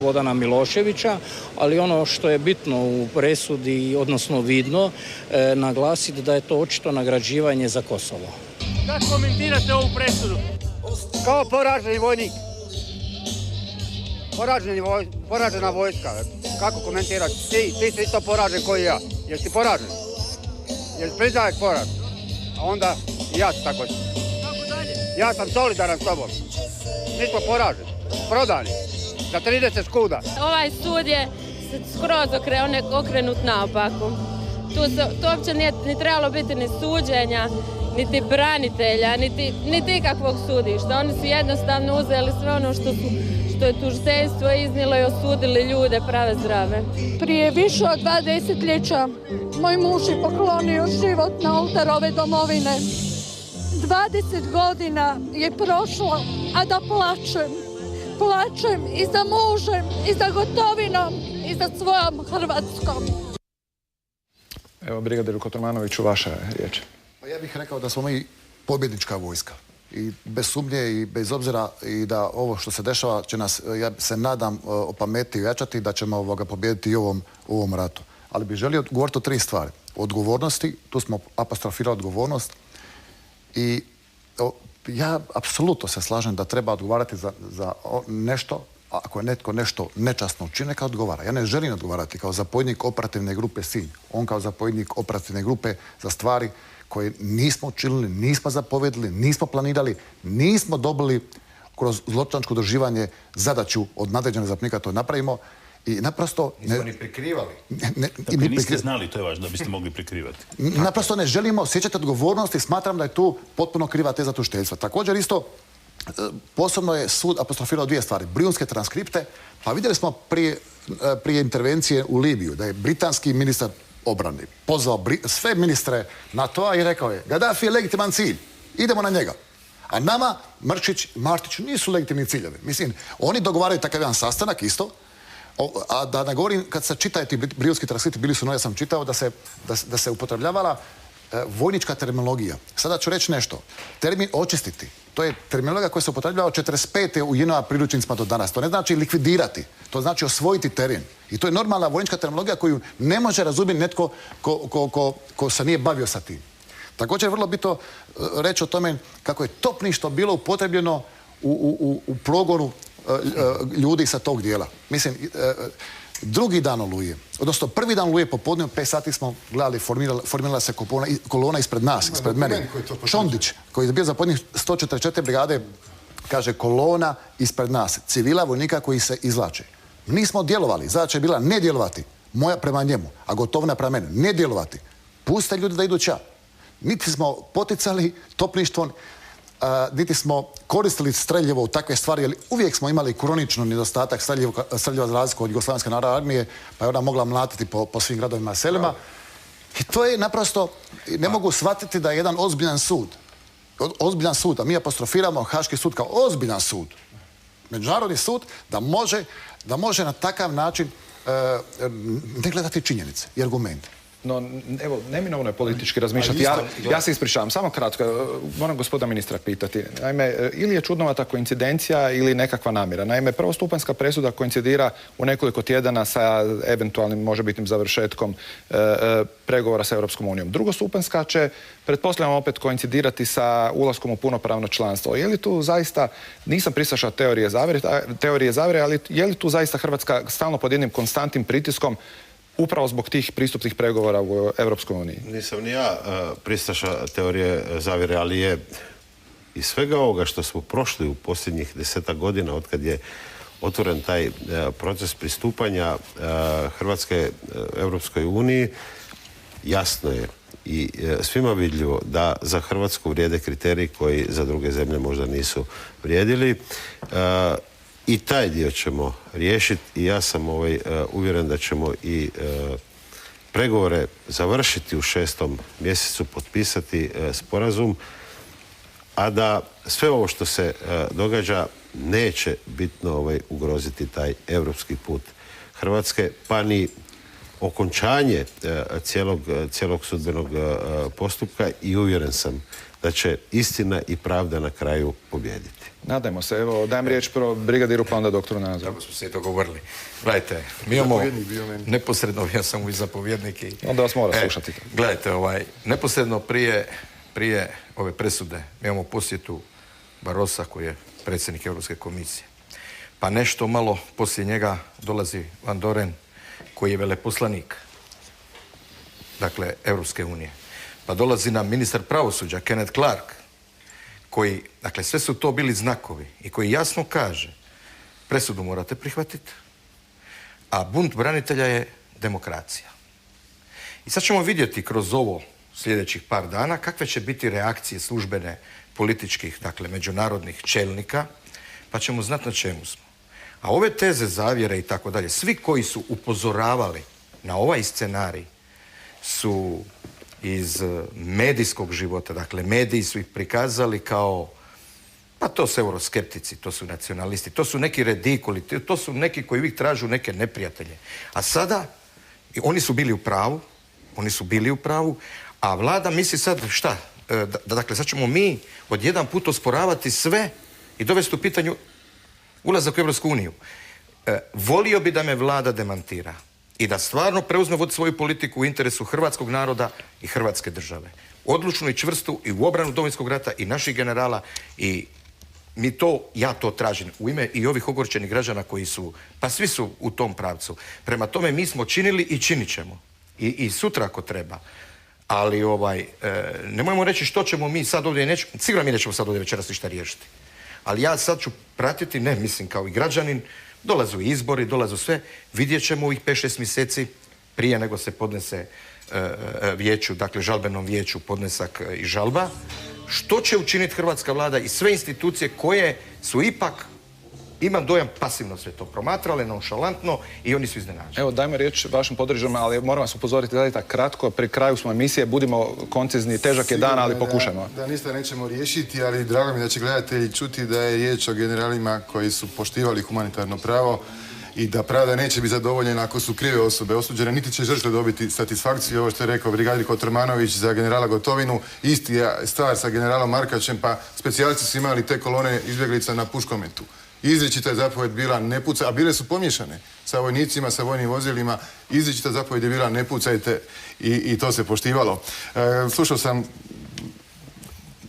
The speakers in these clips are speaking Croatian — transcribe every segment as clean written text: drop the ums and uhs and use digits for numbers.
Slobodana Miloševića, ali ono što je bitno u presudi, odnosno vidno, naglasiti da je to očito nagrađivanje za Kosovo. Kako komentirate ovu presudu? Kao poraženi vojnik. Poražena vojska. Kako komentirati? Ti si isto poražen koji ja. Jesi ti poražen? Jesi priznaješ poraz? A onda i ja ću tako. Kako dalje? Ja sam solidaran s tobom. Mi smo poraženi. Prodani. Za 30 škuda. Ovaj sud je skroz okrenut naopako. Tu uopće nije ni trebalo biti ni suđenja, niti branitelja, niti ikakvog sudišta. Oni su jednostavno uzeli sve ono što je tužiteljstvo iznijelo i osudili ljude prave zdrave. Prije više od 2 desetljeća moj muž je poklonio život na oltar ove domovine. 20 godina je prošlo, a da plačem. Plačem i za mužem, i za Gotovinom, i za svojom Hrvatskom. Evo, brigadiru Kotromanoviću, vaša riječ. Pa ja bih rekao da smo mi pobjednička vojska. I bez sumnje i bez obzira i da ovo što se dešava će nas, ja se nadam, opametiti i ojačati da ćemo pobijediti i u ovom ratu. Ali bih želio govoriti o 3 stvari. O odgovornosti, tu smo apostrofirali odgovornost i ja apsolutno se slažem da treba odgovarati za nešto, ako je netko nešto nečasno učinio, neka odgovara. Ja ne želim odgovarati kao zapovjednik operativne grupe Sinj. On kao zapovjednik operativne grupe za stvari koje nismo učinili, nismo zapovjedili, nismo planirali, nismo dobili kroz zločinačko udruživanje zadaću od nadređenog zapovjednika to napravimo. I naprosto... Nismo ni prikrivali. Dakle, niste znali, to je važno, da biste mogli prikrivati. Naprosto ne želimo osjećati odgovornost i smatram da je tu potpuno kriva teza tužiteljstva. Također isto, posebno je sud apostrofirao 2 stvari. Brijunske transkripte, pa vidjeli smo prije intervencije u Libiju, da je britanski ministar obrane pozvao sve ministre NATO-a i rekao je Gaddafi je legitiman cilj, idemo na njega. A nama Mrčić i Martić nisu legitimni ciljevi. Mislim, oni dogovaraju takav jedan sastanak isto, a da ne govorim, kad se čitaju ti brijunski transkripti, bili su ja sam čitao da se upotrebljavala vojnička terminologija. Sada ću reći nešto. Termin očistiti, to je terminologija koja se upotrebljava od 45. u JNA priručnicima do danas. To ne znači likvidirati, to znači osvojiti teren. I to je normalna vojnička terminologija koju ne može razumjeti netko ko se nije bavio sa tim. Također je vrlo bitno reći o tome kako je topništvo bilo upotrebljeno u progonu ljudi sa tog dijela. Mislim, drugi dan Oluje, odnosno prvi dan Oluje popodne u 5 sati smo gledali, formirala se kolona ispred nas, ispred mene. Šondić, koji je bio zapovjednik 144. brigade, kaže kolona ispred nas, civila vojnika koji se izvlače. Nismo djelovali, zadaća je bila ne djelovati, moja prema njemu, a Gotovina prema mene, ne djelovati. Puste ljudi da idu ča. Niti smo poticali topništvo, niti smo koristili streljivo u takve stvari, jer uvijek smo imali kronično nedostatak streljiva za razliku od Jugoslavenske narodne armije, pa je ona mogla mlatiti po svim gradovima i selima. I to je naprosto, ne mogu shvatiti da je jedan ozbiljan sud, a mi apostrofiramo Haški sud kao ozbiljan sud, međunarodni sud, da može na takav način ne gledati činjenice i argumente. No, evo, neminovno je politički razmišljati. Ja se ispričavam, samo kratko, moram gospodina ministra pitati. Naime, ili je čudnovata koincidencija ili nekakva namjera. Naime, prvostupanjska presuda koincidira u nekoliko tjedana sa eventualnim možebitnim završetkom pregovora sa Europskom unijom. Drugostupanjska će, pretpostavljam, opet koincidirati sa ulaskom u punopravno članstvo. Je li tu zaista, nisam pristaša teorije zavere, ali je li tu zaista Hrvatska stalno pod jednim konstantnim pritiskom upravo zbog tih pristupnih pregovora u Europskoj uniji? Nisam ni ja pristaša teorije zavjere, ali je iz svega ovoga što smo prošli u posljednjih 10-ak godina od kad je otvoren taj proces pristupanja Hrvatske Europskoj uniji, jasno je i svima vidljivo da za Hrvatsku vrijede kriteriji koji za druge zemlje možda nisu vrijedili. I taj dio ćemo riješiti i ja sam uvjeren da ćemo i pregovore završiti u 6. mjesecu, potpisati sporazum, a da sve ovo što se događa neće bitno ugroziti taj europski put Hrvatske, pa ni okončanje cijelog sudbenog postupka i uvjeren sam da će istina i pravda na kraju pobijediti. Nadajmo se. Evo, dajem riječ prvo brigadiru, pa onda doktoru Nazoru. Kako smo se i dogovorili. Gledajte, mi imamo neposredno, ja sam i zapovjednik i... Onda vas mora slušati. Gledajte, neposredno prije ove presude mi imamo posjetu Barossa koji je predsjednik Europske komisije. Pa nešto malo poslije njega dolazi Van Doren koji je veleposlanik, dakle, Europske unije. Pa dolazi nam ministar pravosuđa, Kenneth Clark, koji, dakle, sve su to bili znakovi i koji jasno kaže presudu morate prihvatiti, a bunt branitelja je demokracija. I sad ćemo vidjeti kroz ovo sljedećih par dana kakve će biti reakcije službene političkih, dakle, međunarodnih čelnika, pa ćemo znati na čemu smo. A ove teze zavjere i tako dalje, svi koji su upozoravali na ovaj scenarij su iz medijskog života, dakle, mediji su ih prikazali kao, pa to su euroskeptici, to su nacionalisti, to su neki redikuli, to su neki koji uvijek tražu neke neprijatelje. A sada, oni su bili u pravu, a vlada misli sad, šta? Dakle, sad ćemo mi odjedan put osporavati sve i dovesti u pitanju ulazak u Europsku uniju. Volio bi da me vlada demantira i da stvarno preuzme voditi svoju politiku u interesu hrvatskog naroda i hrvatske države. Odlučnu i čvrstu i u obranu Domovinskog rata i naših generala i ja to tražim u ime i ovih ogorčenih građana koji su, pa svi su u tom pravcu. Prema tome mi smo činili i činit ćemo. I sutra ako treba. Ali nemojmo reći što ćemo mi sad ovdje, sigurno mi nećemo sad ovdje večeras ništa riješiti. Ali ja sad ću pratiti, mislim kao i građanin, dolazu izbori, dolazu sve, vidjet ćemo ovih 5-6 mjeseci prije nego se podnese vijeću, dakle žalbenom vijeću podnesak i žalba, što će učiniti hrvatska vlada i sve institucije koje su ipak, imam dojam, pasivno sve to promatrale, nonšalantno i oni su iznenađeni. Evo, dajme riječ vašim podređama, ali moram vas upozoriti da kratko, pri kraju smo emisije, budimo koncizni, težak je dan, ali pokušajmo. Da ništa nećemo riješiti, ali drago mi da će gledatelji čuti da je riječ o generalima koji su poštivali humanitarno pravo i da pravda neće biti zadovoljena ako su krive osobe osuđene, niti će žrtve dobiti satisfakciju. Ovo što je rekao brigadir Kotromanović za generala Gotovinu, isti je stvar sa generalom Markačem, pa specijalci su imali te kolone izbjeglica na puškometu. Izričita je zapovjed bila ne pucajte, a bile su pomiješane sa vojnicima, sa vojnim vozilima. Izričita zapovjed je bila ne pucajte i to se poštivalo. Slušao sam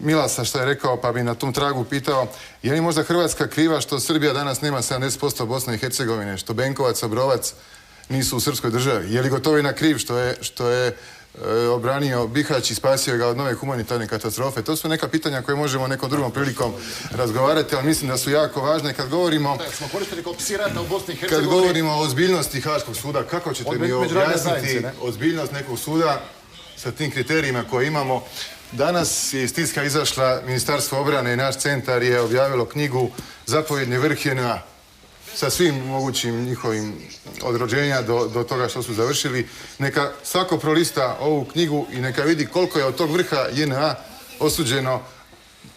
Milasa što je rekao, pa bi na tom tragu pitao, je li možda Hrvatska kriva što Srbija danas nema 70% Bosne i Hercegovine, što Benkovac, Obrovac nisu u srpskoj državi? Je li Gotovina kriv što je obranio Bihać i spasio ga od nove humanitarne katastrofe? To su neka pitanja koje možemo nekom drugom prilikom razgovarati, ali mislim da su jako važne. Kad govorimo o ozbiljnosti Haškog suda, kako ćete mi objasniti ozbiljnost nekog suda sa tim kriterijima koje imamo? Danas je iz tiska izašla Ministarstvo obrane i naš centar je objavilo knjigu Zapovjedni vrh JNA sa svim mogućim njihovim od rođenja do toga što su završili. Neka svako prolista ovu knjigu i neka vidi koliko je od tog vrha JNA osuđeno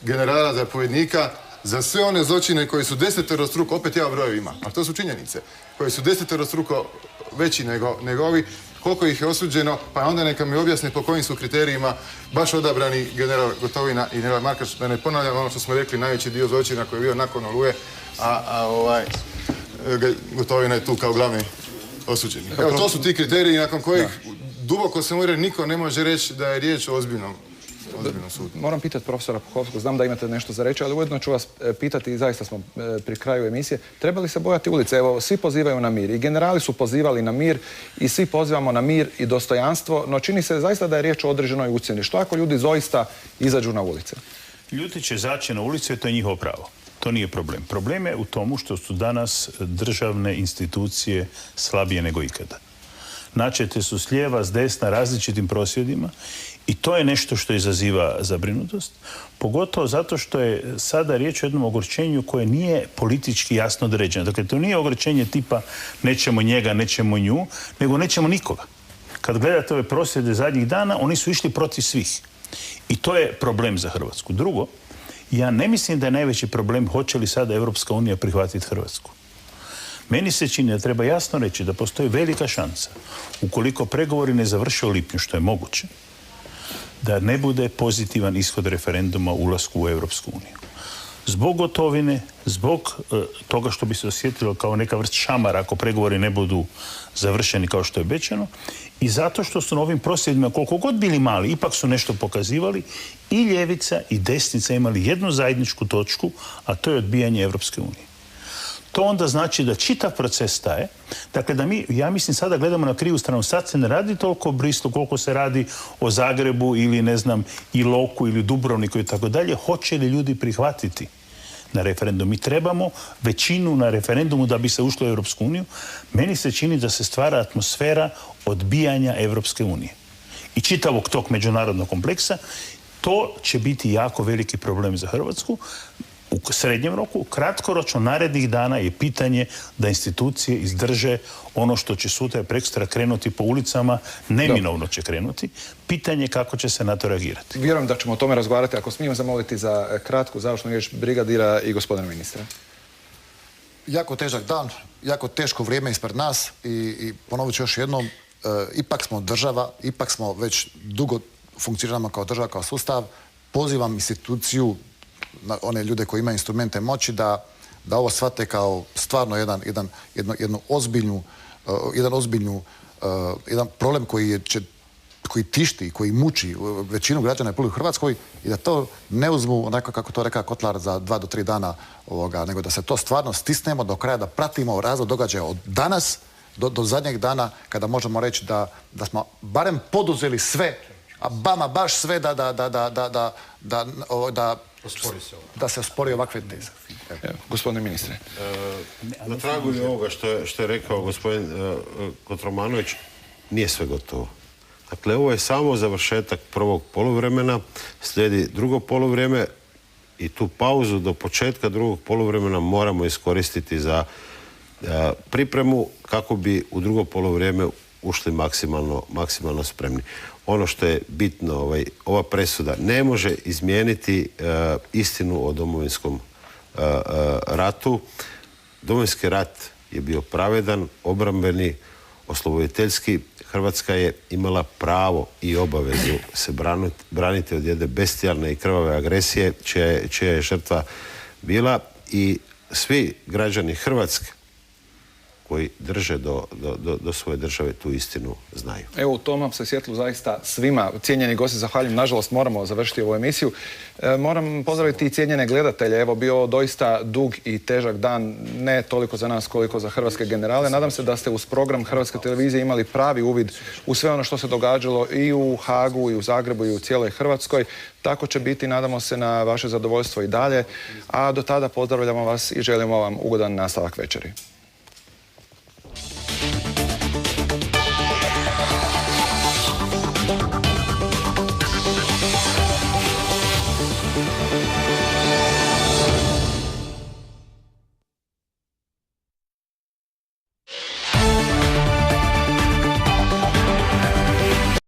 generala zapovjednika za sve one zločine koji su deseterostruko, opet ja o brojevima, ali to su činjenice, koji su deseterostruko veći nego ovi, koliko ih je osuđeno, pa onda neka mi objasne po kojim su kriterijima baš odabrani general Gotovina i general Markač, da ne ponavljam ono što smo rekli, najveći dio zločina koji je bio nakon Oluje, a Gotovina je tu kao glavni osuđeni. Evo, to su ti kriteriji nakon kojih duboko se mora niko ne može reći da je riječ o ozbiljnom sudu. Moram pitati profesora Puhovskog, znam da imate nešto za reći, ali ujedno ću vas pitati, i zaista smo pri kraju emisije, treba li se bojati ulice? Evo, svi pozivaju na mir i generali su pozivali na mir i svi pozivamo na mir i dostojanstvo, no čini se zaista da je riječ o određenoj ucjeni. Što ako ljudi zaista izađu na ulice? Ljudi će izaći na ulice, to je njihovo pravo. To nije problem. Problem je u tomu što su danas državne institucije slabije nego ikada. Načete su s lijeva, s desna, različitim prosvjedima i to je nešto što izaziva zabrinutost, pogotovo zato što je sada riječ o jednom ogorčenju koje nije politički jasno određeno. Dakle, to nije ogorčenje tipa nećemo njega, nećemo nju, nego nećemo nikoga. Kad gledate ove prosvjede zadnjih dana, oni su išli protiv svih. I to je problem za Hrvatsku. Drugo, ja ne mislim da je najveći problem hoće li sada Europska unija prihvatiti Hrvatsku. Meni se čini da treba jasno reći da postoji velika šansa, ukoliko pregovori ne završe u lipnju, što je moguće, da ne bude pozitivan ishod referenduma o ulasku u Europsku uniju. Zbog gotovine, zbog toga što bi se osjetilo kao neka vrst šamara ako pregovori ne budu završeni kao što je obećano, i zato što su na ovim prosvjedima, koliko god bili mali, ipak su nešto pokazivali, i ljevica i desnica imali jednu zajedničku točku, a to je odbijanje Europske unije. To onda znači da čitav proces staje. Dakle, da mi, ja mislim, sada gledamo na krivu stranu. Sad se ne radi toliko o Brislu koliko se radi o Zagrebu ili, ne znam, Iloku ili Dubrovniku i tako dalje. Hoće li ljudi prihvatiti na referendum? Mi trebamo većinu na referendumu da bi se ušlo u Europsku uniju. Meni se čini da se stvara atmosfera odbijanja Europske unije i čitavog tog međunarodnog kompleksa. To će biti jako veliki problem za Hrvatsku. U srednjem roku, kratkoročno, narednih dana je pitanje da institucije izdrže ono što će sutra i prekosutra krenuti po ulicama, neminovno će krenuti. Pitanje je kako će se na to reagirati. Vjerujem da ćemo o tome razgovarati. Ako smijem zamoliti za kratku završnu riječ brigadira i gospodina ministra. Jako težak dan, jako teško vrijeme ispred nas i ponovit ću još jednom, ipak smo država, ipak smo već dugo funkcioniramo kao država, kao sustav. Pozivam instituciju, one ljude koji imaju instrumente moći, da ovo shvate kao stvarno jedan problem koji tišti, koji muči većinu građana Republike Hrvatskoj i da to ne uzmu onako kako to rekao Kotlar za 2 do 3 dana, nego da se to stvarno stisnemo do kraja, da pratimo razvoj događaja od danas do zadnjeg dana kada možemo reći da smo barem poduzeli sve, a baš sve da se ospori ovakve teze. Gospodine ministre. Na tragu je ovoga što je rekao gospodin Kotromanović, nije sve gotovo. Dakle, ovo je samo završetak prvog poluvremena, slijedi drugo poluvrijeme i tu pauzu do početka drugog poluvremena moramo iskoristiti za pripremu kako bi u drugo poluvrijeme ušli maksimalno spremni. Ono što je bitno, ova presuda ne može izmijeniti istinu o Domovinskom ratu. Domovinski rat je bio pravedan, obrambeni, osloboditeljski. Hrvatska je imala pravo i obavezu se braniti od jedne bestijalne i krvave agresije čija je žrtva bila, i svi građani Hrvatske koji drže do svoje države tu istinu znaju. Evo, u tom vam se svjetlu zaista svima, cijenjeni gosti, zahvaljujem. Nažalost, moramo završiti ovu emisiju. Moram pozdraviti i cijenjene gledatelje. Evo, bio doista dug i težak dan, ne toliko za nas koliko za hrvatske generale. Nadam se da ste uz program Hrvatske televizije imali pravi uvid u sve ono što se događalo i u Hagu, i u Zagrebu, i u cijeloj Hrvatskoj. Tako će biti, nadamo se, na vaše zadovoljstvo i dalje. A do tada pozdravljamo vas i želimo vam ugodan nastavak večeri.